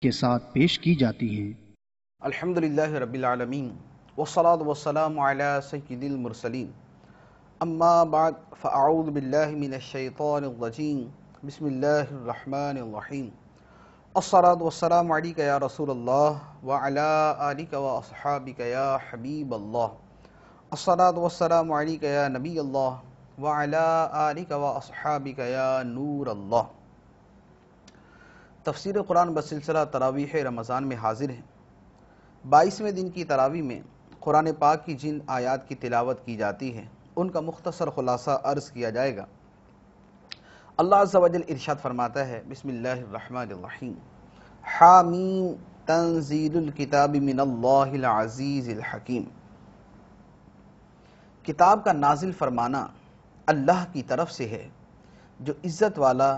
کے ساتھ پیش کی جاتی ہیں۔ الحمدللہ رب العالمین والصلاة والسلام علی سید المرسلین، اما بعد فاعوذ باللہ من الشیطان الرجیم، بسم اللہ الرحمن الرحیم، الصلاة والسلام علیک یا رسول اللہ وعلی آلک واصحابک یا حبیب اللہ، الصلاة والسلام علیک یا نبی اللہ وعلی آلک واصحابک یا نور اللہ۔ تفسیر قرآن بسلسلہ تراویح رمضان میں حاضر ہیں۔ 22ویں دن کی تراویح میں قرآن پاک کی جن آیات کی تلاوت کی جاتی ہے ان کا مختصر خلاصہ عرض کیا جائے گا۔ اللہ عز و جل ارشاد فرماتا ہے، بسم اللہ الرحمن الرحیم، حامیم تنزیل الکتاب من اللہ العزیز الحکیم۔ کتاب کا نازل فرمانا اللہ کی طرف سے ہے جو عزت والا،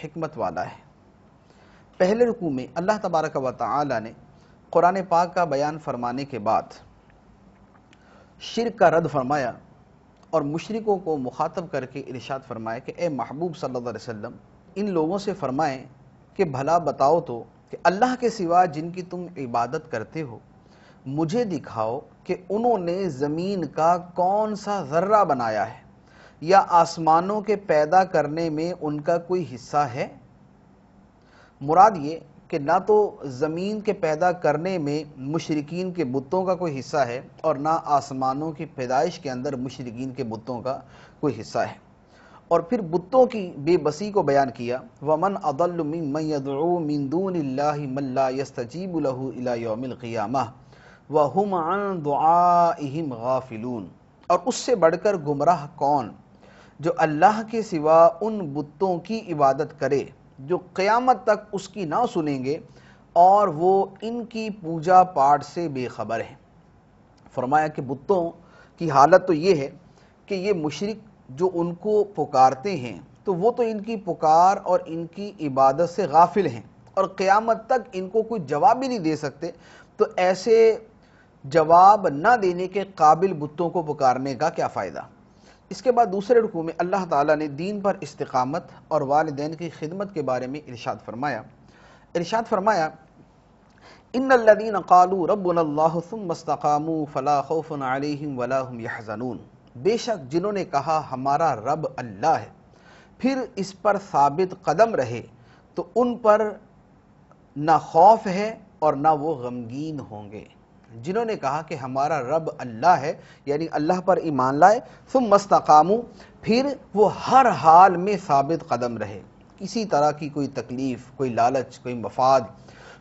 حکمت والا ہے۔ پہلے رکوع میں اللہ تبارک و تعالی نے قرآن پاک کا بیان فرمانے کے بعد شرک کا رد فرمایا اور مشرکوں کو مخاطب کر کے ارشاد فرمایا کہ اے محبوب صلی اللہ علیہ وسلم، ان لوگوں سے فرمائیں کہ بھلا بتاؤ تو کہ اللہ کے سوا جن کی تم عبادت کرتے ہو مجھے دکھاؤ کہ انہوں نے زمین کا کون سا ذرہ بنایا ہے یا آسمانوں کے پیدا کرنے میں ان کا کوئی حصہ ہے۔ مراد یہ کہ نہ تو زمین کے پیدا کرنے میں مشرکین کے بتوں کا کوئی حصہ ہے اور نہ آسمانوں کی پیدائش کے اندر مشرکین کے بتوں کا کوئی حصہ ہے۔ اور پھر بتوں کی بے بسی کو بیان کیا، وَمَنْ أَضَلُّ مِمَّنْ يَدْعُو مِن دُونِ اللَّهِ مَن لَّا يَسْتَجِيبُ لَهُ إِلَى يَوْمِ الْقِيَامَةِ وَهُمْ عَن دُعَائِهِمْ غَافِلُونَ۔ اور اس سے بڑھ کر گمراہ کون جو اللہ کے سوا ان بتوں کی عبادت کرے جو قیامت تک اس کی نہ سنیں گے اور وہ ان کی پوجا پاٹ سے بے خبر ہیں۔ فرمایا کہ بتوں کی حالت تو یہ ہے کہ یہ مشرک جو ان کو پکارتے ہیں تو وہ تو ان کی پکار اور ان کی عبادت سے غافل ہیں اور قیامت تک ان کو کوئی جواب بھی نہیں دے سکتے، تو ایسے جواب نہ دینے کے قابل بتوں کو پکارنے کا کیا فائدہ۔ اس کے بعد دوسرے رکوع میں اللہ تعالیٰ نے دین پر استقامت اور والدین کی خدمت کے بارے میں ارشاد فرمایا ان الذین قالوا ربنا اللہ ثم استقاموا فلا خوف علیہم ولا هم یحزنون۔ بے شک جنہوں نے کہا ہمارا رب اللہ ہے پھر اس پر ثابت قدم رہے تو ان پر نہ خوف ہے اور نہ وہ غمگین ہوں گے۔ جنہوں نے کہا کہ ہمارا رب اللہ ہے یعنی اللہ پر ایمان لائے، ثم استقاموا پھر وہ ہر حال میں ثابت قدم رہے، کسی طرح کی کوئی تکلیف، کوئی لالچ، کوئی مفاد،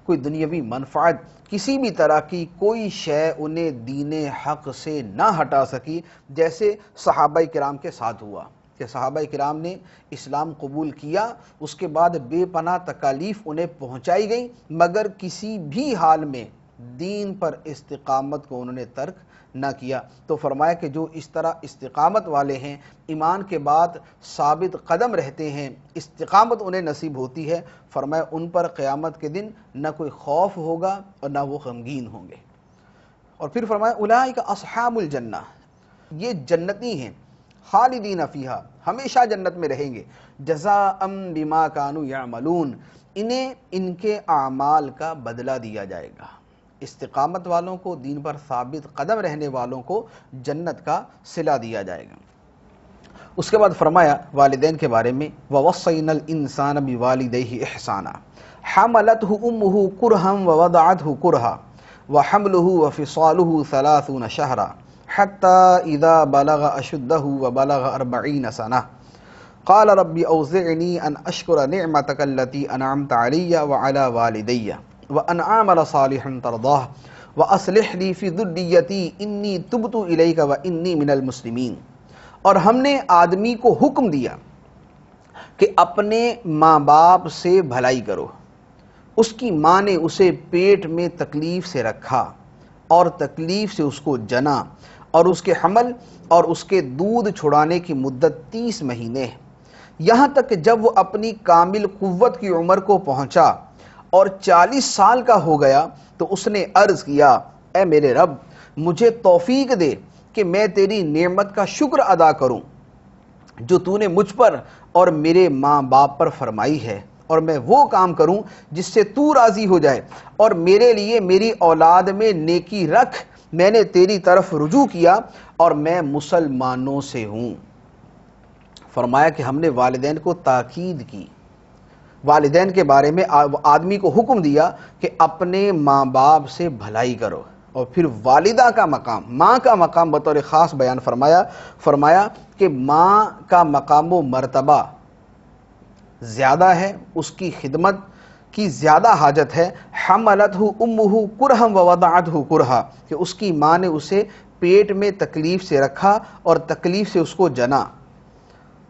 کوئی دنیاوی منفعت، کسی بھی طرح کی کوئی شے انہیں دین حق سے نہ ہٹا سکی، جیسے صحابہ کرام کے ساتھ ہوا کہ صحابہ کرام نے اسلام قبول کیا، اس کے بعد بے پناہ تکالیف انہیں پہنچائی گئی مگر کسی بھی حال میں دین پر استقامت کو انہوں نے ترک نہ کیا۔ تو فرمایا کہ جو اس طرح استقامت والے ہیں، ایمان کے بعد ثابت قدم رہتے ہیں، استقامت انہیں نصیب ہوتی ہے، فرمایا ان پر قیامت کے دن نہ کوئی خوف ہوگا اور نہ وہ غمگین ہوں گے۔ اور پھر فرمایا اولئک اصحاب الجنہ، یہ جنتی ہیں، خالدین فیہا، ہمیشہ جنت میں رہیں گے، جزاء بما کانوا یعملون، انہیں ان کے اعمال کا بدلہ دیا جائے گا۔ استقامت والوں کو، دین پر ثابت قدم رہنے والوں کو جنت کا صلہ دیا جائے گا۔ اس کے بعد فرمایا والدین کے بارے میں وَوَصَّيْنَا الْإِنسَانَ بِوَالِدَيْهِ إِحْسَانًا حَمَلَتْهُ أُمُّهُ كُرْهًا وَوَضَعَتْهُ كُرْهًا وَحَمْلُهُ وَفِصَالُهُ 30 شهرا حَتَّى إِذَا بَلَغَ أَشُدَّهُ وَبَلَغَ 40 سَنَةً قَالَ رَبِّ أَوْزِعْنِي أَنْ أَشْكُرَ نِعْمَتَكَ الَّتِي أَنْعَمْتَ عَلَيَّ وَعَلَى وَالِدَيَّ وَأَنْ أَعْمَلَ صَالِحًا تَرْضَاهُ وَأَصْلِحْ لِي فِي ذُرِّيَّتِي إِنِّي تُبْتُ إِلَيْكَ وَإِنِّي مِنَ الْمُسْلِمِينَ۔ اور ہم نے آدمی کو حکم دیا کہ اپنے ماں باپ سے بھلائی کرو۔ اس کی ماں نے اسے پیٹ میں تکلیف سے رکھا اور تکلیف سے اس کو جنا، اور اس کے حمل اور اس کے دودھ چھڑانے کی مدت 30 مہینے ہے، یہاں تک کہ جب وہ اپنی کامل قوت کی عمر کو پہنچا اور 40 سال کا ہو گیا تو اس نے عرض کیا، اے میرے رب مجھے توفیق دے کہ میں تیری نعمت کا شکر ادا کروں جو تو نے مجھ پر اور میرے ماں باپ پر فرمائی ہے، اور میں وہ کام کروں جس سے تو راضی ہو جائے، اور میرے لیے میری اولاد میں نیکی رکھ، میں نے تیری طرف رجوع کیا اور میں مسلمانوں سے ہوں۔ فرمایا کہ ہم نے والدین کو تاکید کی، والدین کے بارے میں آدمی کو حکم دیا کہ اپنے ماں باپ سے بھلائی کرو، اور پھر والدہ کا مقام، ماں کا مقام بطور خاص بیان فرمایا کہ ماں کا مقام و مرتبہ زیادہ ہے، اس کی خدمت کی زیادہ حاجت ہے۔ حملتہ امہ کرہا ووضعتہ کرہا، کہ اس کی ماں نے اسے پیٹ میں تکلیف سے رکھا اور تکلیف سے اس کو جنا،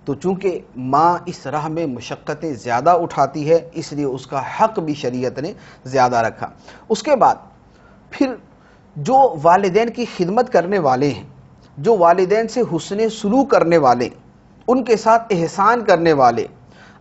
تو چونکہ ماں اس راہ میں مشقتیں زیادہ اٹھاتی ہے، اس لیے اس کا حق بھی شریعت نے زیادہ رکھا۔ اس کے بعد پھر جو والدین کی خدمت کرنے والے ہیں، جو والدین سے حسن سلوک کرنے والے، ان کے ساتھ احسان کرنے والے،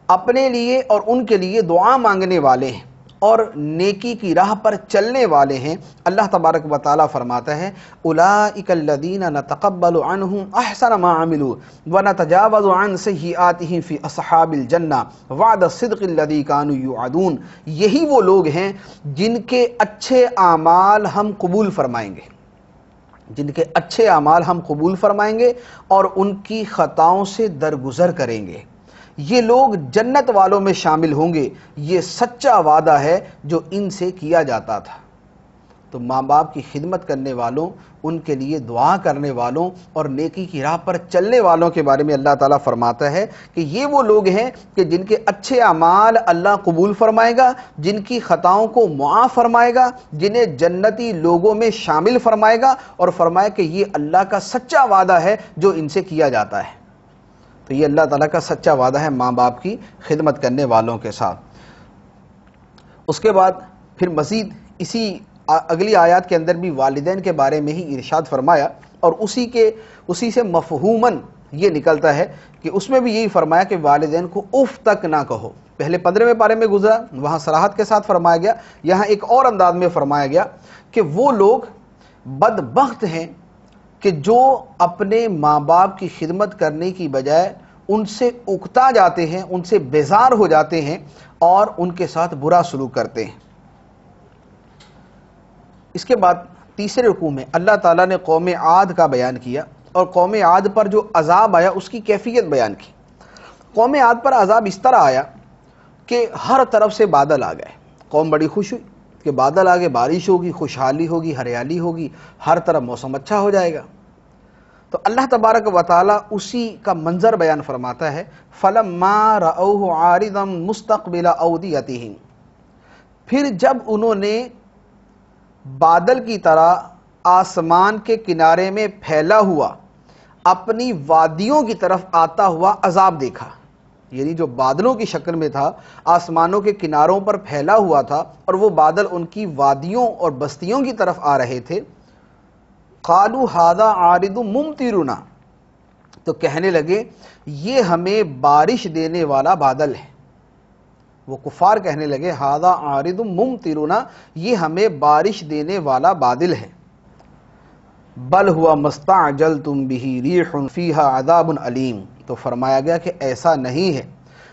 اپنے لیے اور ان کے لیے دعا مانگنے والے ہیں اور نیکی کی راہ پر چلنے والے ہیں، اللہ تبارک و تعالیٰ فرماتا ہے اولئک الذین نتقبل عنہم احسن ما عملوا ونتجاوز عن سیئاتہم فی اصحاب الجنہ وعد الصدق الذی کانوا یوعدون۔ یہی وہ لوگ ہیں جن کے اچھے اعمال ہم قبول فرمائیں گے، جن کے اچھے اعمال ہم قبول فرمائیں گے اور ان کی خطاؤں سے درگزر کریں گے، یہ لوگ جنت والوں میں شامل ہوں گے، یہ سچا وعدہ ہے جو ان سے کیا جاتا تھا۔ تو ماں باپ کی خدمت کرنے والوں، ان کے لیے دعا کرنے والوں اور نیکی کی راہ پر چلنے والوں کے بارے میں اللہ تعالیٰ فرماتا ہے کہ یہ وہ لوگ ہیں کہ جن کے اچھے اعمال اللہ قبول فرمائے گا، جن کی خطاؤں کو معاف فرمائے گا، جنہیں جنتی لوگوں میں شامل فرمائے گا، اور فرمایا کہ یہ اللہ کا سچا وعدہ ہے جو ان سے کیا جاتا ہے۔ تو یہ اللہ تعالیٰ کا سچا وعدہ ہے ماں باپ کی خدمت کرنے والوں کے ساتھ۔ اس کے بعد پھر مزید اسی اگلی آیات کے اندر بھی والدین کے بارے میں ہی ارشاد فرمایا، اور اسی سے مفہوماً یہ نکلتا ہے کہ اس میں بھی یہی فرمایا کہ والدین کو اف تک نہ کہو۔ پہلے 15ویں پارے میں گزرا، وہاں صراحت کے ساتھ فرمایا گیا، یہاں ایک اور انداز میں فرمایا گیا کہ وہ لوگ بدبخت ہیں کہ جو اپنے ماں باپ کی خدمت کرنے کی بجائے ان سے اکتا جاتے ہیں، ان سے بیزار ہو جاتے ہیں اور ان کے ساتھ برا سلوک کرتے ہیں۔ اس کے بعد تیسرے رکوع میں اللہ تعالیٰ نے قوم عاد کا بیان کیا اور قوم عاد پر جو عذاب آیا اس کی کیفیت بیان کی۔ قوم عاد پر عذاب اس طرح آیا کہ ہر طرف سے بادل آ گئے، قوم بڑی خوش ہوئی کہ بادل آگے، بارش ہوگی، خوشحالی ہوگی، ہریالی ہوگی، ہر طرف موسم اچھا ہو جائے گا۔ تو اللہ تبارک و تعالیٰ اسی کا منظر بیان فرماتا ہے فَلَمَّا رَأَوْهُ عَارِضًا مُسْتَقْبِلَ أَوْدِيَتِهِمْ، پھر جب انہوں نے بادل کی طرح آسمان کے کنارے میں پھیلا ہوا اپنی وادیوں کی طرف آتا ہوا عذاب دیکھا، یعنی جو بادلوں کی شکل میں تھا، آسمانوں کے کناروں پر پھیلا ہوا تھا اور وہ بادل ان کی وادیوں اور بستیوں کی طرف آ رہے تھے، قالوا ھذا عارض ممطرنا، تو کہنے لگے یہ ہمیں بارش دینے والا بادل ہے۔ وہ کفار کہنے لگے ھذا عارض ممطرنا، یہ ہمیں بارش دینے والا بادل ہے۔ بل ہوا مستعجلتم بہ ریح فیہا عذاب علیم، تو فرمایا گیا کہ ایسا نہیں ہے،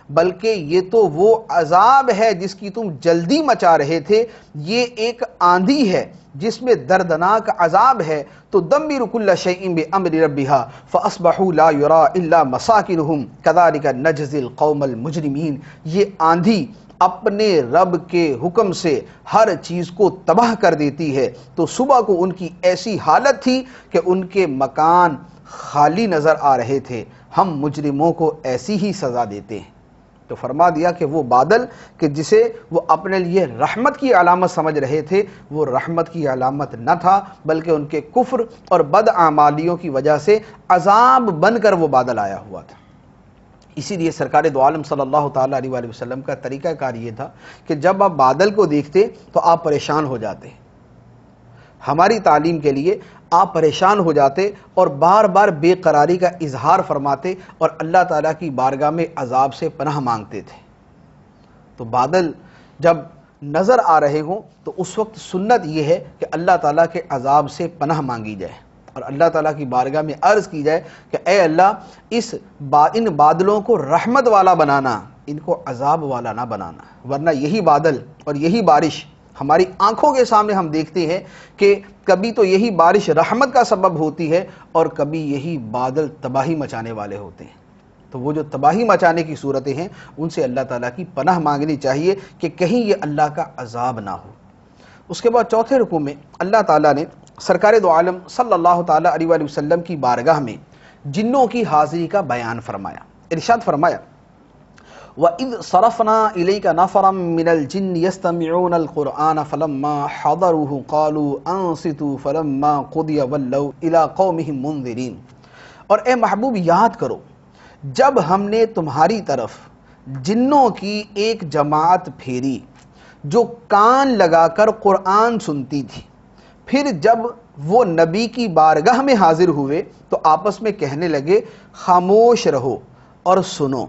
بلکہ یہ تو وہ عذاب ہے جس کی تم جلدی مچا رہے تھے، یہ ایک آندھی ہے جس میں دردناک عذاب ہے۔ تدمر کل شیء بامر ربھا فاصبحوا لا یری الا مساکنہم کذلک نجزی القوم المجرمین، یہ آندھی اپنے رب کے حکم سے ہر چیز کو تباہ کر دیتی ہے، تو صبح کو ان کی ایسی حالت تھی کہ ان کے مکان خالی نظر آ رہے تھے، ہم مجرموں کو ایسی ہی سزا دیتے ہیں۔ تو فرما دیا کہ وہ بادل کہ جسے وہ اپنے لیے رحمت کی علامت سمجھ رہے تھے، وہ رحمت کی علامت نہ تھا، بلکہ ان کے کفر اور بد اعمالیوں کی وجہ سے عذاب بن کر وہ بادل آیا ہوا تھا۔ اسی لیے سرکار دو عالم صلی اللہ تعالیٰ علیہ وآلہ وسلم کا طریقہ کار یہ تھا کہ جب آپ بادل کو دیکھتے تو آپ پریشان ہو جاتے، ہماری تعلیم کے لیے آپ پریشان ہو جاتے اور بار بار بے قراری کا اظہار فرماتے اور اللہ تعالیٰ کی بارگاہ میں عذاب سے پناہ مانگتے تھے۔ تو بادل جب نظر آ رہے ہوں تو اس وقت سنت یہ ہے کہ اللہ تعالیٰ کے عذاب سے پناہ مانگی جائے اور اللہ تعالیٰ کی بارگاہ میں عرض کی جائے کہ اے اللہ ان بادلوں کو رحمت والا بنانا، ان کو عذاب والا نہ بنانا، ورنہ یہی بادل اور یہی بارش ہماری آنکھوں کے سامنے ہم دیکھتے ہیں کہ کبھی تو یہی بارش رحمت کا سبب ہوتی ہے اور کبھی یہی بادل تباہی مچانے والے ہوتے ہیں۔ تو وہ جو تباہی مچانے کی صورتیں ہیں ان سے اللہ تعالیٰ کی پناہ مانگنی چاہیے کہ کہیں یہ اللہ کا عذاب نہ ہو۔ اس کے بعد چوتھے رکوع میں اللہ تعالیٰ نے سرکار دو عالم صلی اللہ تعالیٰ علیہ وآلہ وسلم کی بارگاہ میں جنوں کی حاضری کا بیان فرمایا۔ ارشاد فرمایا وَإِذْ صَرَفْنَا إِلَيْكَ نَفَرًا مِّنَ الْجِنِّ يَسْتَمِعُونَ الْقُرْآنَ فَلَمَّا حَضَرُوهُ قَالُوا أَنصِتُوا فَلَمَّا قُضِيَ وَلَّوْا إِلَىٰ قَوْمِهِمْ مُنذِرِينَ، اور اے محبوب یاد کرو جب ہم نے تمہاری طرف جنوں کی ایک جماعت پھیری جو کان لگا کر قرآن سنتی تھی، پھر جب وہ نبی کی بارگاہ میں حاضر ہوئے تو آپس میں کہنے لگے خاموش رہو اور سنو،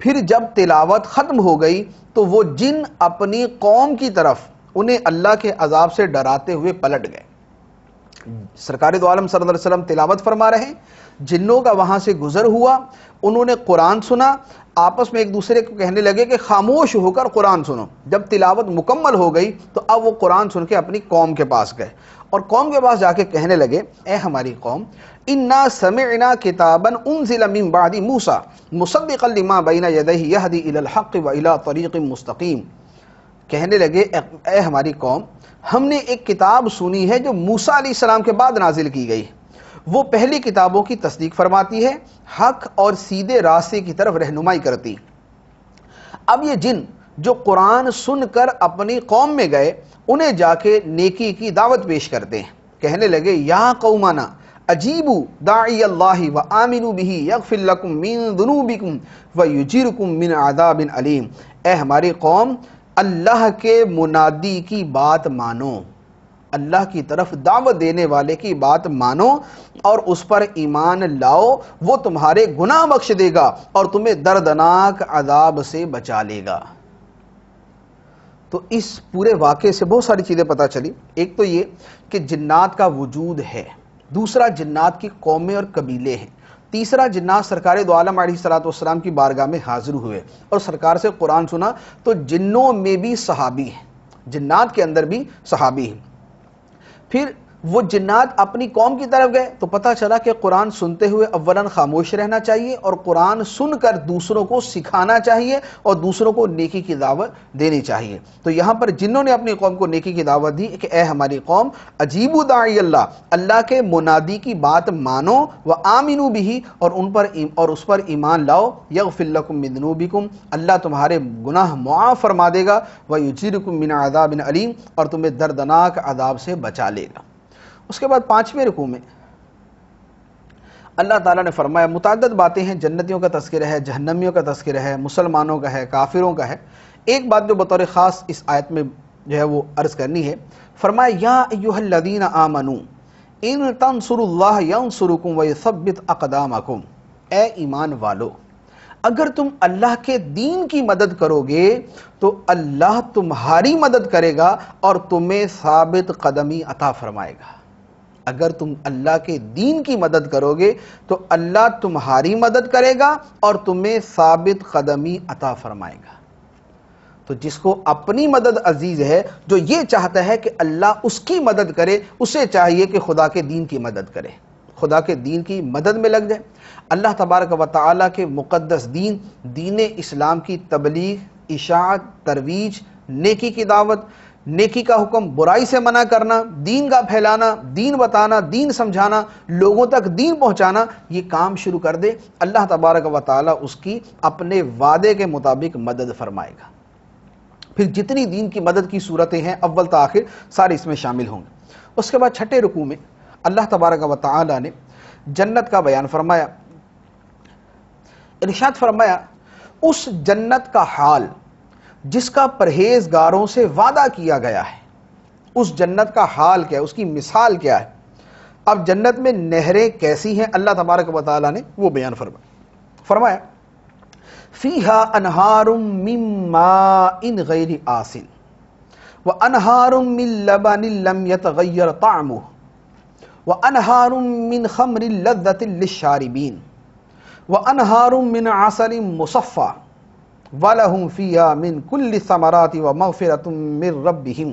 پھر جب تلاوت ختم ہو گئی تو وہ جن اپنی قوم کی طرف انہیں اللہ کے عذاب سے ڈراتے ہوئے پلٹ گئے۔ سرکار دو عالم صلی اللہ علیہ وسلم تلاوت فرما رہے ہیں، جنوں کا وہاں سے گزر ہوا، انہوں نے قرآن سنا، آپس میں ایک دوسرے کو کہنے لگے کہ خاموش ہو کر قرآن سنو۔ جب تلاوت مکمل ہو گئی تو اب وہ قرآن سن کے اپنی قوم کے پاس گئے اور قوم کے پاس جا کے کہنے لگے اے ہماری قوم انا سمعنا کتابا انزل من بعد موسیٰ مصدقا لما بین یدیہ یہدی الی الحق و الی طریق مستقیم، کہنے لگے اے ہماری قوم ہم نے ایک کتاب سنی ہے جو موسیٰ علیہ السلام کے بعد نازل کی گئی، وہ پہلی کتابوں کی تصدیق فرماتی ہے، حق اور سیدھے راستے کی طرف رہنمائی کرتی۔ اب یہ جن جو قرآن سن کر اپنی قوم میں گئے انہیں جا کے نیکی کی دعوت پیش کرتے ہیں، کہنے لگے یا قومنا اجیبوا داعی اللہ وآمنوا بہ یغفر لکم من ذنوبکم ویجرکم من عذاب علیم، اے ہماری قوم اللہ کے منادی کی بات مانو، اللہ کی طرف دعوت دینے والے کی بات مانو اور اس پر ایمان لاؤ، وہ تمہارے گناہ بخش دے گا اور تمہیں دردناک عذاب سے بچا لے گا۔ تو اس پورے واقعے سے بہت ساری چیزیں پتہ چلی۔ ایک تو یہ کہ جنات کا وجود ہے، دوسرا جنات کی قومیں اور قبیلے ہیں، تیسرا جنات سرکار دو عالم علیہ السلام کی بارگاہ میں حاضر ہوئے اور سرکار سے قرآن سنا، تو جنوں میں بھی صحابی ہیں، جنات کے اندر بھی صحابی ہیں۔ پھر وہ جنات اپنی قوم کی طرف گئے تو پتہ چلا کہ قرآن سنتے ہوئے اولاً خاموش رہنا چاہیے اور قرآن سن کر دوسروں کو سکھانا چاہیے اور دوسروں کو نیکی کی دعوت دینی چاہیے۔ تو یہاں پر جنوں نے اپنی قوم کو نیکی کی دعوت دی کہ اے ہماری قوم اجیبوا داعی اللہ، اللہ کے منادی کی بات مانو، وآمنوا بہ اور اس پر ایمان لاؤ، یغفر لکم من ذنوبکم، اللہ تمہارے گناہ معاف فرما دے گا، ویجرکم من عذاب علیم، اور تمہیں دردناک عذاب سے بچا لے گا۔ اس کے بعد پانچویں رکوع میں اللہ تعالیٰ نے فرمایا متعدد باتیں ہیں، جنتیوں کا تذکرہ ہے، جہنمیوں کا تذکرہ ہے، مسلمانوں کا ہے، کافروں کا ہے۔ ایک بات جو بطور خاص اس آیت میں جو ہے وہ عرض کرنی ہے، فرمایا یا ایھا الذین آمنوا ان تنصروا اللہ ینصرکم ویثبت اقدامکم، اے ایمان والو اگر تم اللہ کے دین کی مدد کرو گے تو اللہ تمہاری مدد کرے گا اور تمہیں ثابت قدمی عطا فرمائے گا۔ اگر تم اللہ کے دین کی مدد کرو گے تو اللہ تمہاری مدد کرے گا اور تمہیں ثابت قدمی عطا فرمائے گا۔ تو جس کو اپنی مدد عزیز ہے، جو یہ چاہتا ہے کہ اللہ اس کی مدد کرے، اسے چاہیے کہ خدا کے دین کی مدد کرے، خدا کے دین کی مدد میں لگ جائے۔ اللہ تبارک و تعالیٰ کے مقدس دین، دین اسلام کی تبلیغ، اشاعت، ترویج، نیکی کی دعوت، نیکی کا حکم، برائی سے منع کرنا، دین کا پھیلانا، دین بتانا، دین سمجھانا، لوگوں تک دین پہنچانا، یہ کام شروع کر دے، اللہ تبارک و تعالیٰ اس کی اپنے وعدے کے مطابق مدد فرمائے گا۔ پھر جتنی دین کی مدد کی صورتیں ہیں اول تا آخر سارے اس میں شامل ہوں گے۔ اس کے بعد چھٹے رکوع میں اللہ تبارک و تعالیٰ نے جنت کا بیان فرمایا، ارشاد فرمایا اس جنت کا حال جس کا پرہیزگاروں سے وعدہ کیا گیا ہے، اس جنت کا حال کیا ہے، اس کی مثال کیا ہے۔ اب جنت میں نہریں کیسی ہیں اللہ تبارک و تعالیٰ نے وہ بیان فرمایا فیہا انہار من ماء غیر آسن وانہار من لبن لم یتغیر طعمہ وانہار من خمر لذۃ للشاربین وانہار من عسل مصفى وَلَهُمْ فِيهَا مِنْ كُلِّ الثَّمَرَاتِ وَمَغْفِرَةٌ مِّن رَّبِّهِمْ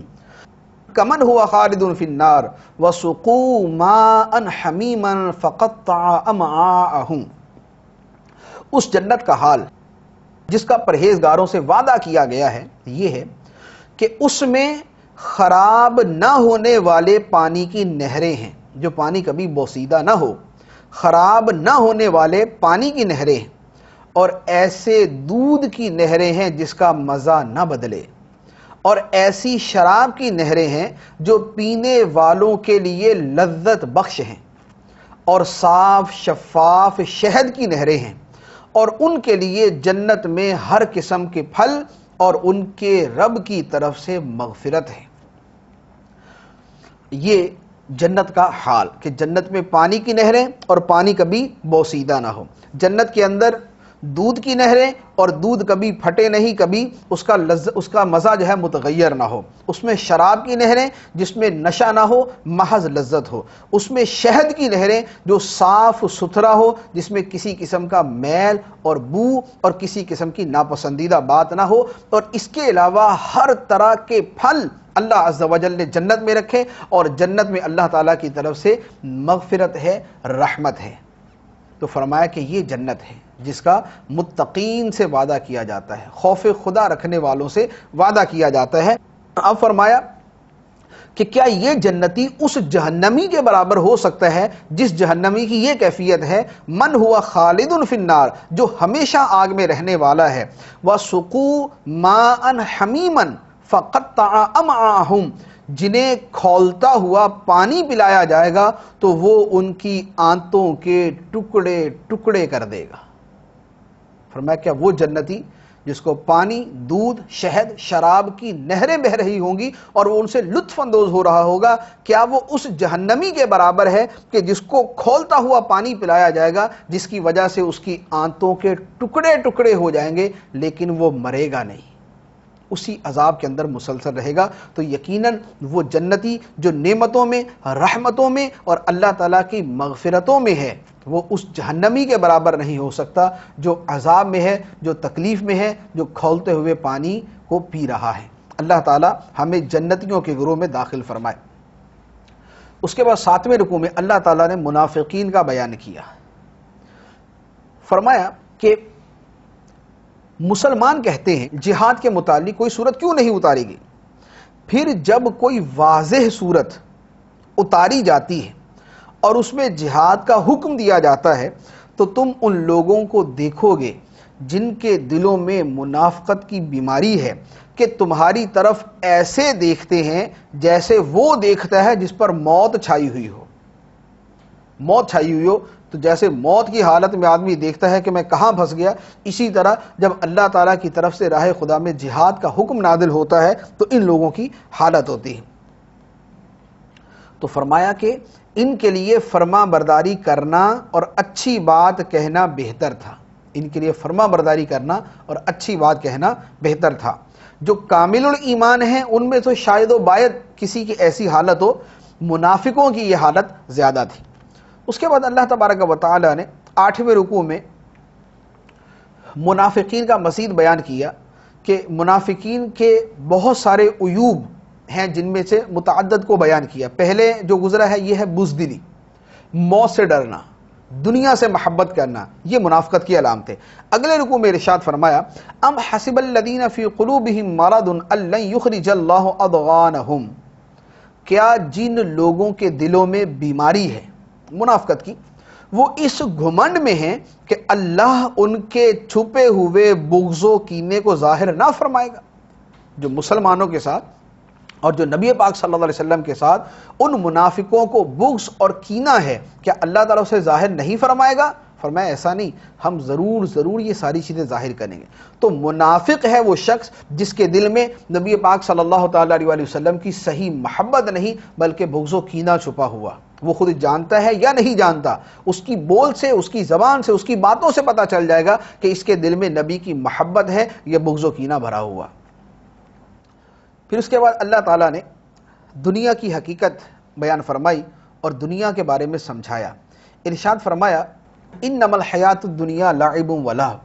كَمَنْ هُوَ خَالِدٌ فِي النَّارِ وَسُقُوا مَاءً حَمِيمًا فَقَطَّعَ أَمْعَاءَهُمْ۔ اس جنت کا حال جس کا پرہیزگاروں سے وعدہ کیا گیا ہے یہ ہے کہ اس میں خراب نہ ہونے والے پانی کی نہریں ہیں، جو پانی کبھی بوسیدہ نہ ہو، خراب نہ ہونے والے پانی کی نہریں ہیں، اور ایسے دودھ کی نہریں ہیں جس کا مزہ نہ بدلے، اور ایسی شراب کی نہریں ہیں جو پینے والوں کے لیے لذت بخش ہیں، اور صاف شفاف شہد کی نہریں ہیں، اور ان کے لیے جنت میں ہر قسم کے پھل اور ان کے رب کی طرف سے مغفرت ہے۔ یہ جنت کا حال کہ جنت میں پانی کی نہریں اور پانی کبھی بوسیدہ نہ ہو، جنت کے اندر دودھ کی نہریں اور دودھ کبھی پھٹے نہیں، کبھی اس کا مزہ جو ہے متغیر نہ ہو، اس میں شراب کی نہریں جس میں نشہ نہ ہو، محض لذت ہو، اس میں شہد کی نہریں جو صاف ستھرا ہو، جس میں کسی قسم کا میل اور بو اور کسی قسم کی ناپسندیدہ بات نہ ہو، اور اس کے علاوہ ہر طرح کے پھل اللہ عز و جل نے جنت میں رکھے، اور جنت میں اللہ تعالیٰ کی طرف سے مغفرت ہے، رحمت ہے۔ تو فرمایا کہ یہ جنت ہے جس کا متقین سے وعدہ کیا جاتا ہے، خوف خدا رکھنے والوں سے وعدہ کیا جاتا ہے۔ اب فرمایا کہ کیا یہ جنتی اس جہنمی کے برابر ہو سکتا ہے جس جہنمی کی یہ کیفیت ہے، من ہوا خالد فی النار، جو ہمیشہ آگ میں رہنے والا ہے، وَسُقُوا مَاءً حَمِيمًا فَقَطَّعَ أَمْعَاءَهُمْ، جنہیں کھولتا ہوا پانی پلایا جائے گا تو وہ ان کی آنتوں کے ٹکڑے ٹکڑے کر دے گا۔ فرمایا کیا وہ جنتی جس کو پانی، دودھ، شہد، شراب کی نہریں بہہ رہی ہوں گی اور وہ ان سے لطف اندوز ہو رہا ہوگا، کیا وہ اس جہنمی کے برابر ہے کہ جس کو کھولتا ہوا پانی پلایا جائے گا جس کی وجہ سے اس کی آنتوں کے ٹکڑے ٹکڑے ہو جائیں گے لیکن وہ مرے گا نہیں، اسی عذاب کے اندر مسلسل رہے گا؟ تو یقیناً وہ جنتی جو نعمتوں میں، رحمتوں میں اور اللہ تعالیٰ کی مغفرتوں میں ہے، وہ اس جہنمی کے برابر نہیں ہو سکتا جو عذاب میں ہے، جو تکلیف میں ہے، جو کھولتے ہوئے پانی کو پی رہا ہے۔ اللہ تعالیٰ ہمیں جنتیوں کے گروہ میں داخل فرمائے۔ اس کے بعد 7ویں رکوع میں اللہ تعالیٰ نے منافقین کا بیان کیا، فرمایا کہ مسلمان کہتے ہیں جہاد کے متعلق کوئی صورت کیوں نہیں اتاری گئی، پھر جب کوئی واضح صورت اتاری جاتی ہے اور اس میں جہاد کا حکم دیا جاتا ہے تو تم ان لوگوں کو دیکھو گے جن کے دلوں میں منافقت کی بیماری ہے کہ تمہاری طرف ایسے دیکھتے ہیں جیسے وہ دیکھتا ہے جس پر موت چھائی ہوئی ہو۔ موت چھائی ہوئی ہو تو جیسے موت کی حالت میں آدمی دیکھتا ہے کہ میں کہاں پھنس گیا، اسی طرح جب اللہ تعالیٰ کی طرف سے راہ خدا میں جہاد کا حکم نازل ہوتا ہے تو ان لوگوں کی حالت ہوتی ہے۔ تو فرمایا کہ ان کے لیے فرما برداری کرنا اور اچھی بات کہنا بہتر تھا، ان کے لیے فرما برداری کرنا اور اچھی بات کہنا بہتر تھا۔ جو کامل الایمان ہیں ان میں تو شاید و باید کسی کی ایسی حالت ہو، منافقوں کی یہ حالت زیادہ تھی۔ اس کے بعد اللہ تبارک و تعالی نے 8ویں رکوع میں منافقین کا مزید بیان کیا کہ منافقین کے بہت سارے عیوب ہیں جن میں سے متعدد کو بیان کیا۔ پہلے جو گزرا ہے یہ ہے بزدلی، موت سے ڈرنا، دنیا سے محبت کرنا، یہ منافقت کی علامت ہے۔ اگلے رکوع میں ارشاد فرمایا ام حسب الذین فی قلوبہم مرض ان لن یخرج اللہ اضغانہم، کیا جن لوگوں کے دلوں میں بیماری ہے منافقت کی، وہ اس گھمنڈ میں ہیں کہ اللہ ان کے چھپے ہوئے بغض و کینے کو ظاہر نہ فرمائے گا۔ جو مسلمانوں کے ساتھ اور جو نبی پاک صلی اللہ علیہ وسلم کے ساتھ ان منافقوں کو بغض اور کینہ ہے، کیا اللہ تعالیٰ اسے ظاہر نہیں فرمائے گا؟ فرمایا ایسا نہیں، ہم ضرور یہ ساری چیزیں ظاہر کریں گے۔ تو منافق ہے وہ شخص جس کے دل میں نبی پاک صلی اللہ تعالیٰ علیہ وسلم کی صحیح محبت نہیں بلکہ بغض و کینہ چھپا ہوا، وہ خود جانتا ہے یا نہیں جانتا، اس کی بول سے، اس کی زبان سے، اس کی باتوں سے پتہ چل جائے گا کہ اس کے دل میں نبی کی محبت ہے یا بغض و کینہ بھرا ہوا۔ پھر اس کے بعد اللہ تعالیٰ نے دنیا کی حقیقت بیان فرمائی اور دنیا کے بارے میں سمجھایا۔ ارشاد فرمایا انما الحیات الدنیا لعب و لہو،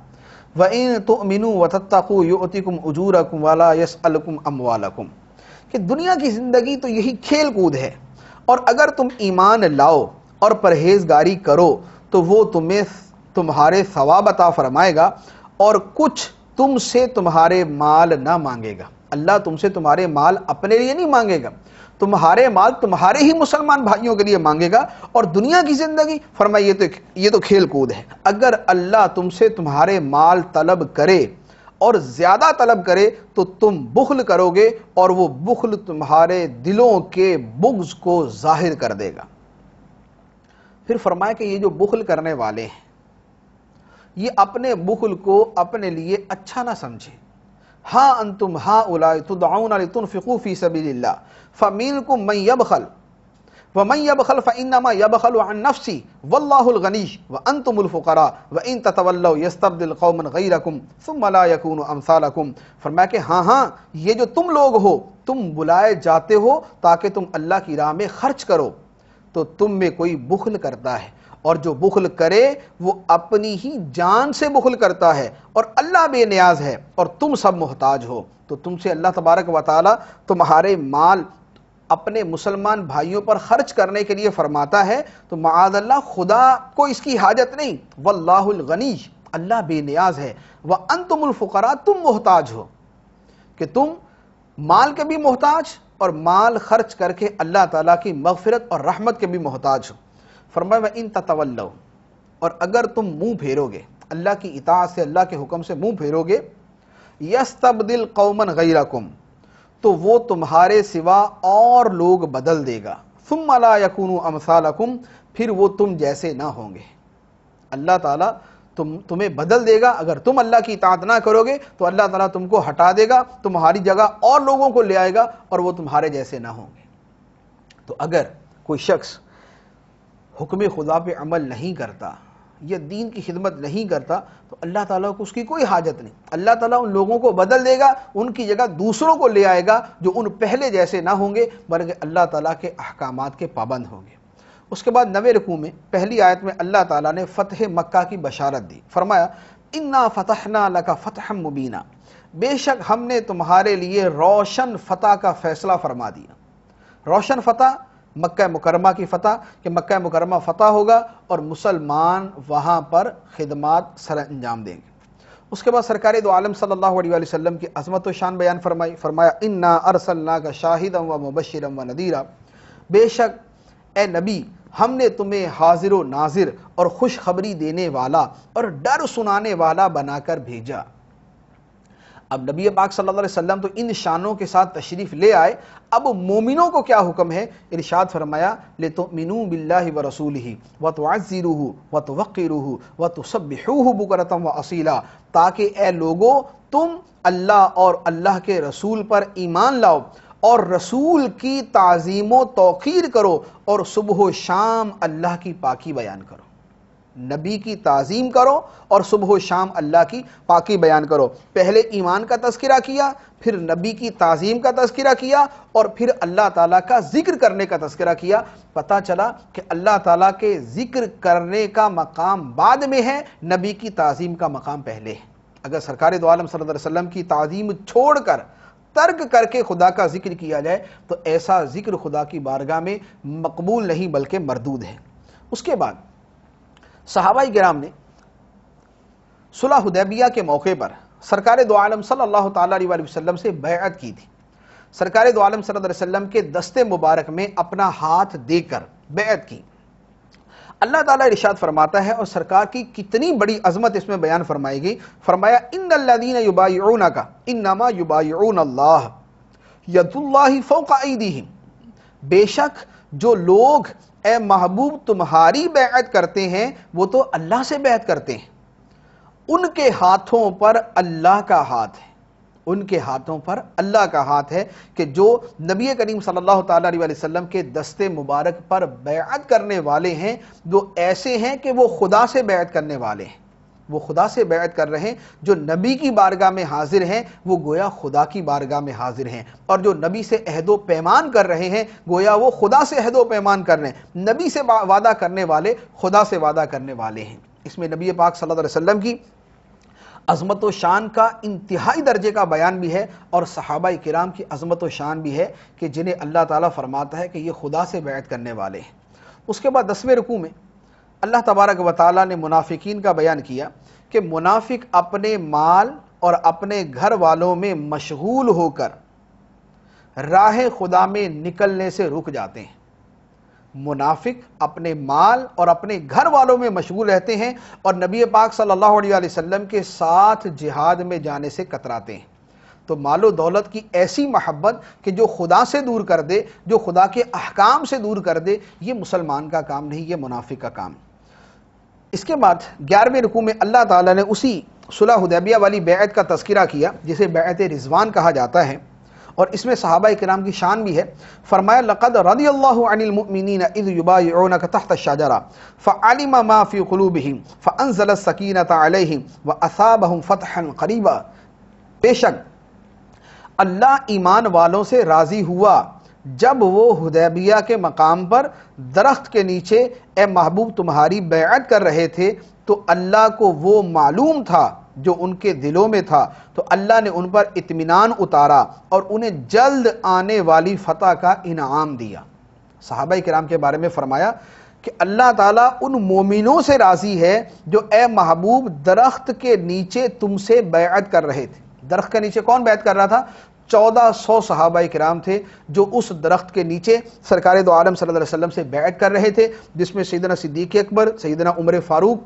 وَإِن تُؤْمِنُوا وَتَتَّقُوا يُؤْتِكُمْ أُجُورَكُمْ وَلَا يَسْأَلُكُمْ أَمْوَالَكُمْ، کہ دنیا کی زندگی تو یہی کھیل کود ہے، اور اگر تم ایمان لاؤ اور پرہیزگاری کرو تو وہ تمہیں تمہارے ثواب عطا فرمائے گا، اور کچھ تم سے تمہارے مال نہ مانگے گا۔ اللہ تم سے تمہارے مال اپنے لیے نہیں مانگے گا، تمہارے مال تمہارے ہی مسلمان بھائیوں کے لیے مانگے گا۔ اور دنیا کی زندگی فرمائے یہ تو کھیل کود ہے۔ اگر اللہ تم سے تمہارے مال طلب کرے اور زیادہ طلب کرے تو تم بخل کرو گے، اور وہ بخل تمہارے دلوں کے بغض کو ظاہر کر دے گا۔ پھر فرمایا کہ یہ جو بخل کرنے والے ہیں یہ اپنے بخل کو اپنے لیے اچھا نہ سمجھے۔ ہاں انتم ہؤلاء تدعون لتنفقوا فی سبیل اللہ فمنکم من یبخل ومن یبخل فانما یبخل عن نفسہ واللہ الغنی وانتم الفقراء وان تتولوا یستبدل قوما غیرکم ثم لا یکونوا امثالکم۔ فرمایا کہ ہاں یہ جو تم لوگ ہو، تم بلائے جاتے ہو تاکہ تم اللہ کی راہ میں خرچ کرو، تو تم میں کوئی بخل کرتا ہے، اور جو بخل کرے وہ اپنی ہی جان سے بخل کرتا ہے، اور اللہ بے نیاز ہے اور تم سب محتاج ہو۔ تو تم سے اللہ تبارک و تعالی تمہارے مال اپنے مسلمان بھائیوں پر خرچ کرنے کے لیے فرماتا ہے، تو معاذ اللہ خدا کو اس کی حاجت نہیں، واللہ الغنی، اللہ بے نیاز ہے، وانتم الفقراء، تم محتاج ہو، کہ تم مال کے بھی محتاج اور مال خرچ کر کے اللہ تعالیٰ کی مغفرت اور رحمت کے بھی محتاج ہو۔ فرمایا وَإِن تَتَوَلَّوْا، اور اگر تم منہ پھیرو گے، اللہ کی اطاعت سے، اللہ کے حکم سے منہ پھیرو گے، يَسْتَبْدِلْ قَوْمًا غَيْرَكُمْ، تو وہ تمہارے سوا اور لوگ بدل دے گا، ثُمَّ لَا يَكُونُوا أَمْثَالَكُمْ، پھر وہ تم جیسے نہ ہوں گے۔ اللہ تعالیٰ تمہیں بدل دے گا، اگر تم اللہ کی اطاعت نہ کرو گے تو اللہ تعالیٰ تم کو ہٹا دے گا، تمہاری جگہ اور لوگوں کو لے آئے گا، اور وہ تمہارے جیسے نہ ہوں گے۔ تو اگر کوئی شخص حکم خدا پہ عمل نہیں کرتا یا دین کی خدمت نہیں کرتا تو اللہ تعالیٰ کو اس کی کوئی حاجت نہیں، اللہ تعالیٰ ان لوگوں کو بدل دے گا، ان کی جگہ دوسروں کو لے آئے گا جو ان پہلے جیسے نہ ہوں گے بلکہ اللہ تعالیٰ کے احکامات کے پابند ہوں گے۔ اس کے بعد 90 رکوع میں پہلی آیت میں اللہ تعالیٰ نے فتح مکہ کی بشارت دی، فرمایا انا فتحنا لک فتحا مبینا، بے شک ہم نے تمہارے لیے روشن فتح کا فیصلہ فرما دیا۔ روشن فتح مکہ مکرمہ کی فتح، کہ مکہ مکرمہ فتح ہوگا اور مسلمان وہاں پر خدمات سر انجام دیں گے۔ اس کے بعد سرکار دو عالم صلی اللہ علیہ وآلہ وسلم کی عظمت و شان بیان فرمائی، فرمایا انا ارسلناک شاہدا و مبشرا و نذیرا، بے شک اے نبی ہم نے تمہیں حاضر و ناظر اور خوشخبری دینے والا اور ڈر سنانے والا بنا کر بھیجا۔ اب نبی پاک صلی اللہ علیہ وسلم تو ان شانوں کے ساتھ تشریف لے آئے، اب مومنوں کو کیا حکم ہے؟ ارشاد فرمایا لِتُؤْمِنُوا بِاللَّهِ وَرَسُولِهِ وَتُعَزِّرُوهُ وَتُوَقِّرُوهُ وَتُسَبِّحُوهُ بُكْرَةً وَأَصِيلًا، تاکہ اے لوگو تم اللہ اور اللہ کے رسول پر ایمان لاؤ اور رسول کی تعظیم و توقیر کرو، اور صبح و شام اللہ کی پاکی بیان کرو۔ نبی کی تعظیم کرو اور صبح و شام اللہ کی پاکی بیان کرو۔ پہلے ایمان کا تذکرہ کیا، پھر نبی کی تعظیم کا تذکرہ کیا، اور پھر اللہ تعالیٰ کا ذکر کرنے کا تذکرہ کیا۔ پتہ چلا کہ اللہ تعالیٰ کے ذکر کرنے کا مقام بعد میں ہے، نبی کی تعظیم کا مقام پہلے ہے۔ اگر سرکار دو عالم صلی اللہ علیہ وسلم کی تعظیم چھوڑ کر، ترک کر کے خدا کا ذکر کیا جائے تو ایسا ذکر خدا کی بارگاہ میں مقبول نہیں بلکہ مردود ہے۔ اس کے بعد صحابہ کرام نے صلح حدیبیہ کے موقع پر سرکار دو عالم صلی اللہ تعالیٰ علیہ وآلہ وسلم سے بیعت کی تھی۔ سرکار دو عالم صلی اللہ علیہ وسلم کے دستے مبارک میں اپنا ہاتھ دے کر بیعت کی۔ اللہ تعالیٰ ارشاد فرماتا ہے، اور سرکار کی کتنی بڑی عظمت اس میں بیان فرمائی گئی، فرمایا ان الذین یبایعونک انما یبایعون اللہ ید اللہ فوق ایدیہم، بے شک جو لوگ اے محبوب تمہاری بیعت کرتے ہیں وہ تو اللہ سے بیعت کرتے ہیں، ان کے ہاتھوں پر اللہ کا ہاتھ ہے، ان کے ہاتھوں پر اللہ کا ہاتھ ہے، کہ جو نبی کریم صلی اللہ تعالیٰ علیہ وسلم کے دستے مبارک پر بیعت کرنے والے ہیں وہ ایسے ہیں کہ وہ خدا سے بیعت کرنے والے ہیں، وہ خدا سے بیعت کر رہے ہیں۔ جو نبی کی بارگاہ میں حاضر ہیں وہ گویا خدا کی بارگاہ میں حاضر ہیں، اور جو نبی سے عہد و پیمان کر رہے ہیں گویا وہ خدا سے عہد و پیمان کر رہے ہیں۔ نبی سے وعدہ کرنے والے خدا سے وعدہ کرنے والے ہیں۔ اس میں نبی پاک صلی اللہ علیہ وسلم کی عظمت و شان کا انتہائی درجے کا بیان بھی ہے، اور صحابہ کرام کی عظمت و شان بھی ہے کہ جنہیں اللہ تعالیٰ فرماتا ہے کہ یہ خدا سے بیعت کرنے والے ہیں۔ اس کے بعد 10ویں رکوع میں اللہ تبارک و تعالیٰ نے منافقین کا بیان کیا کہ منافق اپنے مال اور اپنے گھر والوں میں مشغول ہو کر راہ خدا میں نکلنے سے رک جاتے ہیں۔ منافق اپنے مال اور اپنے گھر والوں میں مشغول رہتے ہیں اور نبی پاک صلی اللہ علیہ وسلم کے ساتھ جہاد میں جانے سے کتراتے ہیں۔ تو مال و دولت کی ایسی محبت کہ جو خدا سے دور کر دے، جو خدا کے احکام سے دور کر دے، یہ مسلمان کا کام نہیں، یہ منافق کا کام۔ اس کے بعد 11ویں رکوع میں اللہ تعالیٰ نے اسی صلح حدیبیہ والی بیعت کا تذکرہ کیا جسے بیعت رضوان کہا جاتا ہے، اور اس میں صحابہ کرام کی شان بھی ہے۔ فرمایا لقد رضی اللہ عن المؤمنین اذ یبایعونک تحت الشجرہ فعلم ما فی قلوبہم فانزل السکینۃ علیہم واثابہم فتحا قریبا۔ بے شک اللہ ایمان والوں سے راضی ہوا جب وہ حدیبیہ کے مقام پر درخت کے نیچے اے محبوب تمہاری بیعت کر رہے تھے، تو اللہ کو وہ معلوم تھا جو ان کے دلوں میں تھا، تو اللہ نے ان پر اطمینان اتارا اور انہیں جلد آنے والی فتح کا انعام دیا۔ صحابہ کرام کے بارے میں فرمایا کہ اللہ تعالیٰ ان مومنوں سے راضی ہے جو اے محبوب درخت کے نیچے تم سے بیعت کر رہے تھے۔ درخت کے نیچے کون بیعت کر رہا تھا؟ 1400 صحابہ کرام تھے جو اس درخت کے نیچے سرکار دو عالم صلی اللہ علیہ وسلم سے بیعت کر رہے تھے، جس میں سیدنا صدیق اکبر، سیدنا عمر فاروق،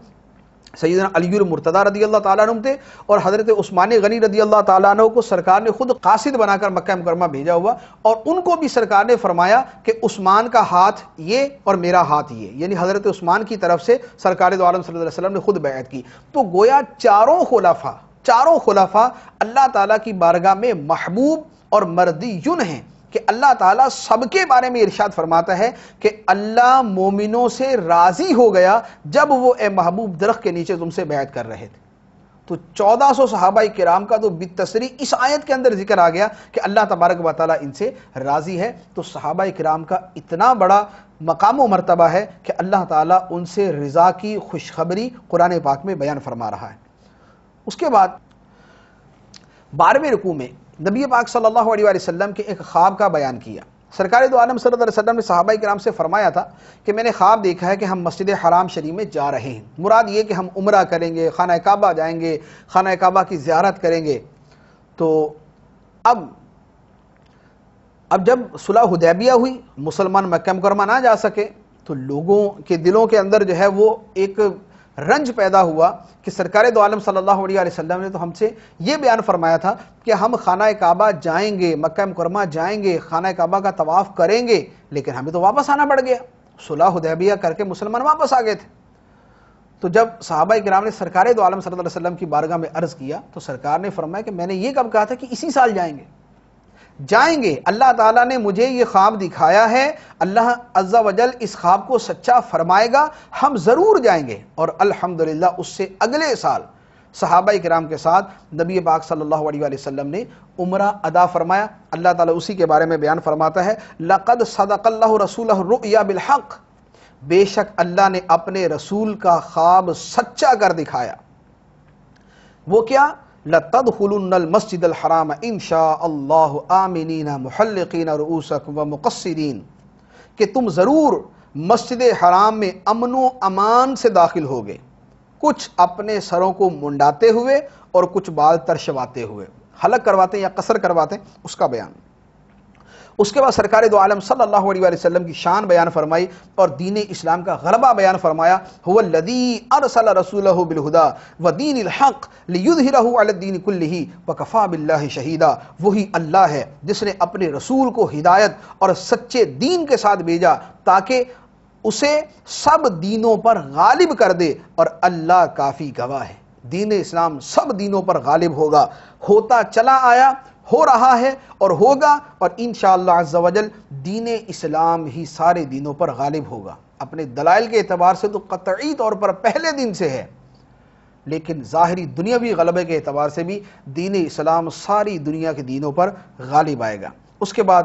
سیدنا علی المرتضیٰ رضی اللہ تعالیٰ عنہ تھے، اور حضرت عثمان غنی رضی اللہ تعالیٰ عنہ کو سرکار نے خود قاصد بنا کر مکہ مکرمہ بھیجا ہوا، اور ان کو بھی سرکار نے فرمایا کہ عثمان کا ہاتھ یہ اور میرا ہاتھ یہ، یعنی حضرت عثمان کی طرف سے سرکار دو عالم صلی اللہ علیہ وسلم نے خود بیعت کی۔ تو گویا چاروں خلفاء اللہ تعالیٰ کی بارگاہ میں محبوب اور مردیون ہیں کہ اللہ تعالیٰ سب کے بارے میں ارشاد فرماتا ہے کہ اللہ مومنوں سے راضی ہو گیا جب وہ اے محبوب درخت کے نیچے تم سے بیعت کر رہے تھے۔ تو 1400 صحابہ کرام کا تو بالتصریح اس آیت کے اندر ذکر آ گیا کہ اللہ تبارک و تعالیٰ ان سے راضی ہے۔ تو صحابہ کرام کا اتنا بڑا مقام و مرتبہ ہے کہ اللہ تعالیٰ ان سے رضا کی خوشخبری قرآن پاک میں بیان فرما رہا ہے۔ اس کے بعد 12ویں رکوع میں نبی پاک صلی اللہ علیہ وسلم کے ایک خواب کا بیان کیا۔ سرکار دو عالم صلی اللہ علیہ وسلم نے صحابہ کرام سے فرمایا تھا کہ میں نے خواب دیکھا ہے کہ ہم مسجد حرام شریف میں جا رہے ہیں، مراد یہ کہ ہم عمرہ کریں گے، خانہ کعبہ جائیں گے، خانہ کعبہ کی زیارت کریں گے۔ تو اب جب صلح حدیبیہ ہوئی، مسلمان مکہ مکرمہ نہ جا سکے، تو لوگوں کے دلوں کے اندر جو ہے وہ ایک رنج پیدا ہوا کہ سرکار دو عالم صلی اللہ علیہ وسلم نے تو ہم سے یہ بیان فرمایا تھا کہ ہم خانہ کعبہ جائیں گے، مکہ مکرمہ جائیں گے، خانہ کعبہ کا طواف کریں گے، لیکن ہمیں تو واپس آنا پڑ گیا۔ صلح حدیبیہ کر کے مسلمان واپس آ گئے تھے۔ تو جب صحابہ کرام نے سرکار دو عالم صلی اللہ علیہ وسلم کی بارگاہ میں عرض کیا تو سرکار نے فرمایا کہ میں نے یہ کب کہا تھا کہ اسی سال جائیں گے، اللہ تعالیٰ نے مجھے یہ خواب دکھایا ہے، اللہ عز و جل اس خواب کو سچا فرمائے گا، ہم ضرور جائیں گے۔ اور الحمدللہ اس سے اگلے سال صحابہ کرام کے ساتھ نبی پاک صلی اللہ علیہ وسلم نے عمرہ ادا فرمایا۔ اللہ تعالیٰ اسی کے بارے میں بیان فرماتا ہے لقد صدق اللہ رسولہ الرؤیا بالحق، بے شک اللہ نے اپنے رسول کا خواب سچا کر دکھایا۔ وہ کیا؟ لَتَدْخُلُنَّ الْمَسْجِدَ الْحَرَامَ إِنْ شَاءَ اللَّهُ آمِنِينَ مُحَلِّقِينَ رُؤُوسَكُمْ وَمُقَصِّرِينَ، کہ تم ضرور مسجد حرام میں امن و امان سے داخل ہوگے، کچھ اپنے سروں کو منڈاتے ہوئے اور کچھ بال ترشواتے ہوئے، حلق کرواتے یا قصر کرواتے، اس کا بیان۔ اس کے بعد سرکار دو عالم صلی اللہ علیہ وسلم کی شان بیان فرمائی اور دین اسلام کا غلبہ بیان فرمایا۔ هو الذی ارسل رسولہ بالہدی ودین الحق لیظہرہ علی الدین کلہ وکفی باللہ شہیدا، وہی اللہ ہے جس نے اپنے رسول کو ہدایت اور سچے دین کے ساتھ بھیجا تاکہ اسے سب دینوں پر غالب کر دے، اور اللہ کافی گواہ ہے۔ دین اسلام سب دینوں پر غالب ہوگا، ہوتا چلا آیا، ہو رہا ہے اور ہوگا، اور انشاءاللہ عز و جل دین اسلام ہی سارے دینوں پر غالب ہوگا۔ اپنے دلائل کے اعتبار سے تو قطعی طور پر پہلے دن سے ہے، لیکن ظاہری دنیاوی غلبے کے اعتبار سے بھی دین اسلام ساری دنیا کے دینوں پر غالب آئے گا۔ اس کے بعد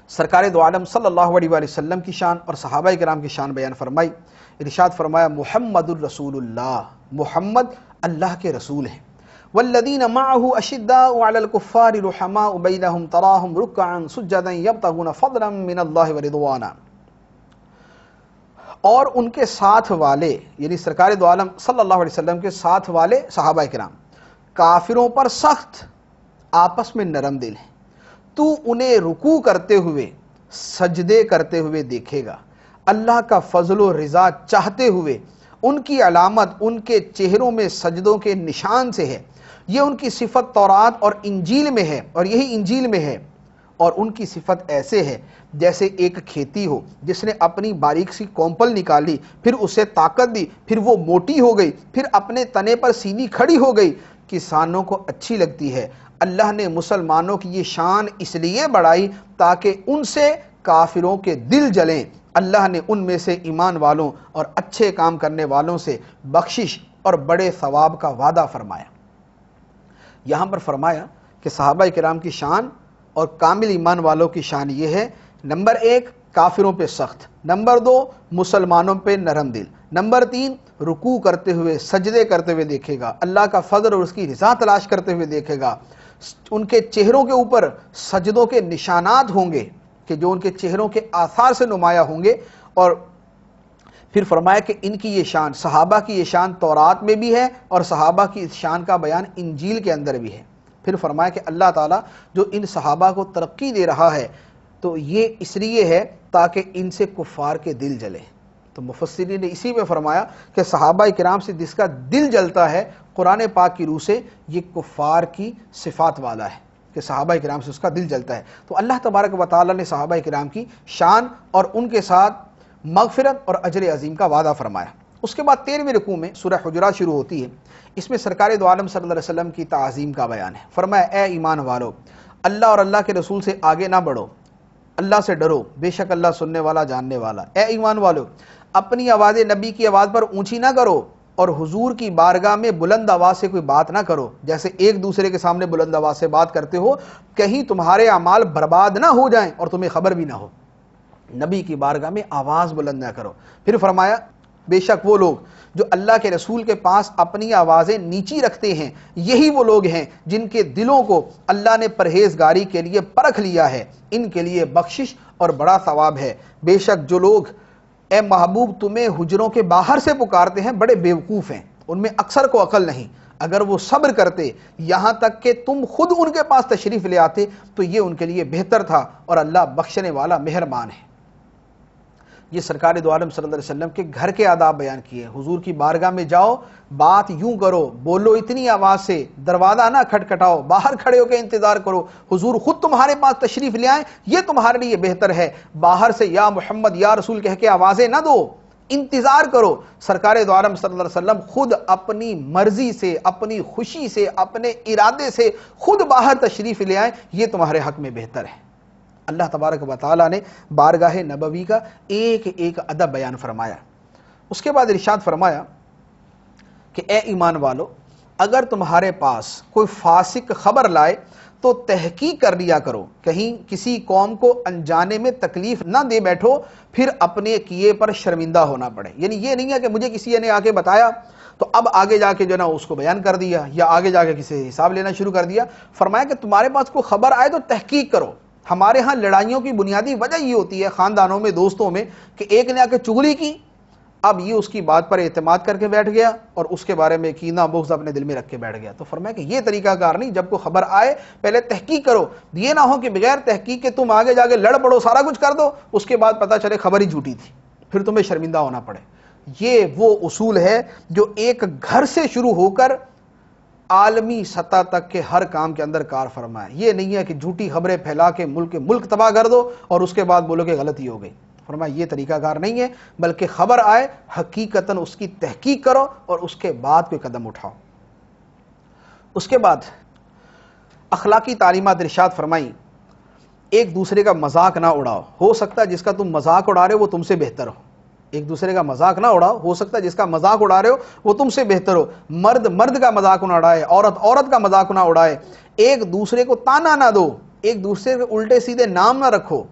سرکار دو عالم صلی اللہ علیہ وسلم کی شان اور صحابہ کرام کی شان بیان فرمائی۔ ارشاد فرمایا محمد الرسول اللہ، محمد اللہ کے رسول ہیں۔ والذین معه اشداء علی الکفار رحماء بینہم تراہم رکعا سجدا یبتغون فضلا من اللہ ورضوانا، اور ان کے ساتھ والے یعنی سرکار دو عالم صلی اللہ علیہ وسلم کے ساتھ والے صحابہ کرام کافروں پر سخت آپس میں نرم دل ہیں، تو انہیں رکوع کرتے ہوئے سجدے کرتے ہوئے دیکھے گا، اللہ کا فضل و رضا چاہتے ہوئے۔ ان کی علامت ان کے چہروں میں سجدوں کے نشان سے ہے، یہ ان کی صفت تورات اور انجیل میں ہے، اور یہی انجیل میں ہے، اور ان کی صفت ایسے ہے جیسے ایک کھیتی ہو جس نے اپنی باریک سی کومپل نکالی، پھر اسے طاقت دی، پھر وہ موٹی ہو گئی، پھر اپنے تنے پر سیدھی کھڑی ہو گئی، کسانوں کو اچھی لگتی ہے۔ اللہ نے مسلمانوں کی یہ شان اس لیے بڑھائی تاکہ ان سے کافروں کے دل جلیں۔ اللہ نے ان میں سے ایمان والوں اور اچھے کام کرنے والوں سے بخشش اور بڑے ثواب کا وعدہ فرمایا۔ یہاں پر فرمایا کہ صحابہ کرام کی شان اور کامل ایمان والوں کی شان یہ ہے، نمبر 1 کافروں پہ سخت، نمبر 2 مسلمانوں پہ نرم دل، نمبر 3 رکوع کرتے ہوئے سجدے کرتے ہوئے دیکھے گا، اللہ کا فضل اور اس کی رضا تلاش کرتے ہوئے دیکھے گا، ان کے چہروں کے اوپر سجدوں کے نشانات ہوں گے کہ جو ان کے چہروں کے آثار سے نمایاں ہوں گے۔ اور پھر فرمایا کہ ان کی یہ شان، صحابہ کی یہ شان تورات میں بھی ہے اور صحابہ کی اس شان کا بیان انجیل کے اندر بھی ہے۔ پھر فرمایا کہ اللہ تعالیٰ جو ان صحابہ کو ترقی دے رہا ہے تو یہ اس لیے ہے تاکہ ان سے کفار کے دل جلے۔ تو مفسرین نے اسی میں فرمایا کہ صحابہ کرام سے جس کا دل جلتا ہے قرآن پاک کی روح سے، یہ کفار کی صفات والا ہے کہ صحابہ کرام سے اس کا دل جلتا ہے۔ تو اللہ تبارک و تعالیٰ نے صحابہ کرام کی شان اور ان کے ساتھ مغفرت اور اجر عظیم کا وعدہ فرمایا۔ اس کے بعد 13ویں رکوع میں سورہ حجرات شروع ہوتی ہے، اس میں سرکار دو عالم صلی اللہ علیہ وسلم کی تعظیم کا بیان ہے۔ فرمایا اے ایمان والو، اللہ اور اللہ کے رسول سے آگے نہ بڑھو، اللہ سے ڈرو، بے شک اللہ سننے والا جاننے والا۔ اے ایمان والو، اپنی آواز نبی کی آواز پر اونچی نہ کرو اور حضور کی بارگاہ میں بلند آواز سے کوئی بات نہ کرو، جیسے ایک دوسرے کے سامنے بلند آواز سے بات کرتے ہو، کہیں تمہارے اعمال برباد نہ ہو جائیں اور تمہیں خبر بھی نہ ہو۔ نبی کی بارگاہ میں آواز بلند نہ کرو۔ پھر فرمایا بے شک وہ لوگ جو اللہ کے رسول کے پاس اپنی آوازیں نیچی رکھتے ہیں، یہی وہ لوگ ہیں جن کے دلوں کو اللہ نے پرہیزگاری کے لیے پرکھ لیا ہے، ان کے لیے بخشش اور بڑا ثواب ہے۔ بے شک جو لوگ اے محبوب تمہیں حجروں کے باہر سے پکارتے ہیں بڑے بیوقوف ہیں، ان میں اکثر کو عقل نہیں۔ اگر وہ صبر کرتے یہاں تک کہ تم خود ان کے پاس تشریف لے آتے تو یہ ان کے لیے بہتر تھا، اور اللہ بخشنے والا مہربان ہے۔ یہ سرکار دو عالم صلی اللہ علیہ وسلم کے گھر کے آداب بیان کیے۔ حضور کی بارگاہ میں جاؤ، بات یوں کرو، بولو اتنی آواز سے، دروازہ نہ کھٹکھٹاؤ، باہر کھڑے ہو کے انتظار کرو، حضور خود تمہارے پاس تشریف لے آئیں، یہ تمہارے لیے بہتر ہے۔ باہر سے یا محمد یا رسول کہہ کے آوازیں نہ دو، انتظار کرو۔ سرکار دو عالم صلی اللہ علیہ وسلم خود اپنی مرضی سے، اپنی خوشی سے، اپنے ارادے سے خود باہر تشریف لے آئیں، یہ تمہارے حق میں بہتر ہے۔ اللہ تبارک و تعالیٰ نے بارگاہ نبوی کا ایک ایک ادب بیان فرمایا۔ اس کے بعد ارشاد فرمایا کہ اے ایمان والو، اگر تمہارے پاس کوئی فاسق خبر لائے تو تحقیق کر لیا کرو، کہیں کسی قوم کو انجانے میں تکلیف نہ دے بیٹھو، پھر اپنے کیے پر شرمندہ ہونا پڑے۔ یعنی یہ نہیں ہے کہ مجھے کسی نے آ کے بتایا تو اب آگے جا کے جو نا اس کو بیان کر دیا یا آگے جا کے کسی سے حساب لینا شروع کر دیا۔ فرمایا کہ تمہارے پاس کوئی خبر آئے تو تحقیق کرو۔ ہمارے ہاں لڑائیوں کی بنیادی وجہ یہ ہوتی ہے خاندانوں میں، دوستوں میں، کہ ایک نے آ کے چغلی کی، اب یہ اس کی بات پر اعتماد کر کے بیٹھ گیا اور اس کے بارے میں کینہ بغض اپنے دل میں رکھ کے بیٹھ گیا۔ تو فرمایا کہ یہ طریقہ کار نہیں، جب کوئی خبر آئے پہلے تحقیق کرو، یہ نہ ہو کہ بغیر تحقیق کے تم آگے جا کے لڑ پڑو، سارا کچھ کر دو، اس کے بعد پتہ چلے خبر ہی جھوٹی تھی، پھر تمہیں شرمندہ ہونا پڑے۔ یہ وہ اصول ہے جو ایک گھر سے شروع ہو کر عالمی سطح تک کے ہر کام کے اندر کار فرمائے۔ یہ نہیں ہے کہ جھوٹی خبریں پھیلا کے ملک تباہ کر دو اور اس کے بعد بولو کہ غلطی ہو گئی۔ فرمایا یہ طریقہ کار نہیں ہے، بلکہ خبر آئے حقیقتاً اس کی تحقیق کرو اور اس کے بعد کوئی قدم اٹھاؤ۔ اس کے بعد اخلاقی تعلیمات ارشاد فرمائی، ایک دوسرے کا مذاق نہ اڑاؤ، ہو سکتا ہے جس کا تم مذاق اڑا رہے ہو وہ تم سے بہتر ہو۔ ایک دوسرے کا مذاق نہ اڑاؤ، ہو سکتا ہے جس کا مذاق اڑا رہے ہو وہ تم سے بہتر ہو۔ مرد کا مذاق نہ اڑائے، عورت کا مذاق نہ اڑائے، ایک دوسرے کو تانا نہ دو، ایک دوسرے کے الٹے سیدھے نام نہ رکھو،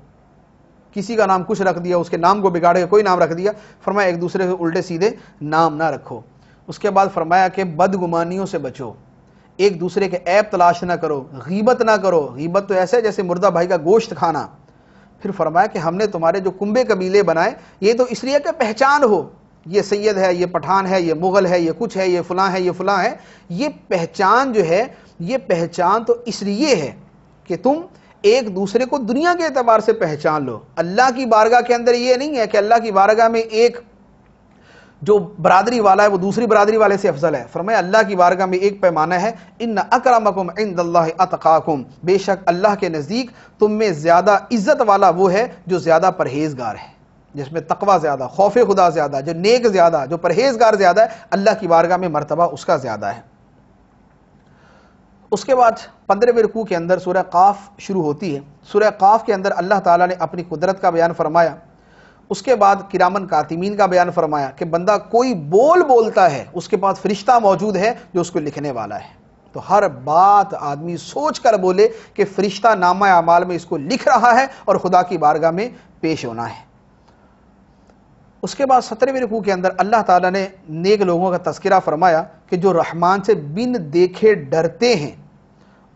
کسی کا نام کچھ رکھ دیا، اس کے نام کو بگاڑ کے کوئی نام رکھ دیا۔ فرمایا ایک دوسرے کے الٹے سیدھے نام نہ رکھو۔ اس کے بعد فرمایا کہ بدگمانیوں سے بچو، ایک دوسرے کے عیب تلاش نہ کرو، غیبت نہ کرو. غیبت تو ایسے ہے جیسے مردہ بھائی کا گوشت کھانا. پھر فرمایا کہ ہم نے تمہارے جو کنبے قبیلے بنائے یہ تو اس لیے کہ پہچان ہو، یہ سید ہے، یہ پٹھان ہے، یہ مغل ہے، یہ کچھ ہے، یہ فلاں ہے، یہ فلاں ہے. یہ پہچان جو ہے، یہ پہچان تو اس لیے ہے کہ تم ایک دوسرے کو دنیا کے اعتبار سے پہچان لو. اللہ کی بارگاہ کے اندر یہ نہیں ہے کہ اللہ کی بارگاہ میں ایک جو برادری والا ہے وہ دوسری برادری والے سے افضل ہے. فرمایا اللہ کی بارگاہ میں ایک پیمانہ ہے، ان اکرمکم عند اللہ اتقاکم، بے شک اللہ کے نزدیک تم میں زیادہ عزت والا وہ ہے جو زیادہ پرہیزگار ہے، جس میں تقوی زیادہ، خوف خدا زیادہ، جو نیک زیادہ، جو پرہیزگار زیادہ ہے، اللہ کی بارگاہ میں مرتبہ اس کا زیادہ ہے. اس کے بعد 15ویں رکوع کے اندر سورہ قاف شروع ہوتی ہے. سورہ قاف کے اندر اللہ تعالیٰ نے اپنی قدرت کا بیان فرمایا. اس کے بعد کرامن کاتبین کا بیان فرمایا کہ بندہ کوئی بولتا ہے اس کے پاس فرشتہ موجود ہے جو اس کو لکھنے والا ہے. تو ہر بات آدمی سوچ کر بولے کہ فرشتہ نامہ اعمال میں اس کو لکھ رہا ہے اور خدا کی بارگاہ میں پیش ہونا ہے. اس کے بعد 17ویں رکوع کے اندر اللہ تعالیٰ نے نیک لوگوں کا تذکرہ فرمایا کہ جو رحمان سے بن دیکھے ڈرتے ہیں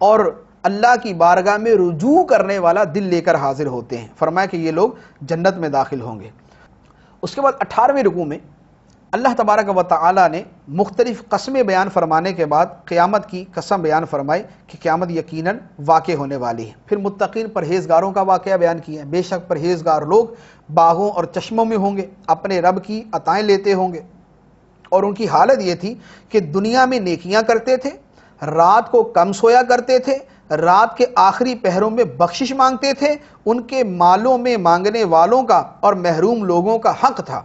اور اللہ کی بارگاہ میں رجوع کرنے والا دل لے کر حاضر ہوتے ہیں. فرمایا کہ یہ لوگ جنت میں داخل ہوں گے. اس کے بعد 18ویں رکوع میں اللہ تبارک و تعالی نے مختلف قسمیں بیان فرمانے کے بعد قیامت کی قسم بیان فرمائی کہ قیامت یقیناً واقع ہونے والی ہے. پھر متقین پرہیزگاروں کا واقعہ بیان کیا. بے شک پرہیزگار لوگ باغوں اور چشموں میں ہوں گے، اپنے رب کی عطائیں لیتے ہوں گے، اور ان کی حالت یہ تھی کہ دنیا میں نیکیاں کرتے تھے، رات کو کم سویا کرتے تھے، رات کے آخری پہروں میں بخشش مانگتے تھے، ان کے مالوں میں مانگنے والوں کا اور محروم لوگوں کا حق تھا.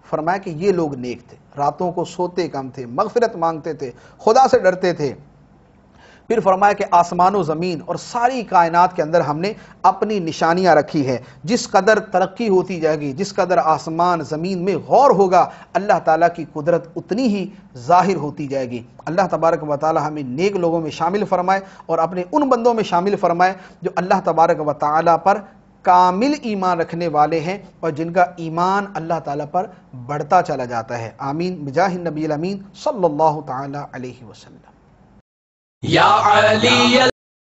فرمایا کہ یہ لوگ نیک تھے، راتوں کو سوتے کم تھے، مغفرت مانگتے تھے، خدا سے ڈرتے تھے. پھر فرمایا کہ آسمان و زمین اور ساری کائنات کے اندر ہم نے اپنی نشانیاں رکھی ہے. جس قدر ترقی ہوتی جائے گی، جس قدر آسمان زمین میں غور ہوگا، اللہ تعالیٰ کی قدرت اتنی ہی ظاہر ہوتی جائے گی. اللہ تبارک و تعالیٰ ہمیں نیک لوگوں میں شامل فرمائے اور اپنے ان بندوں میں شامل فرمائے جو اللہ تبارک و تعالیٰ پر کامل ایمان رکھنے والے ہیں اور جن کا ایمان اللہ تعالیٰ پر بڑھتا چلا جاتا ہے. آمین بجاہ النبی الامین صلی اللہ تعالیٰ علیہ وسلم. یا علی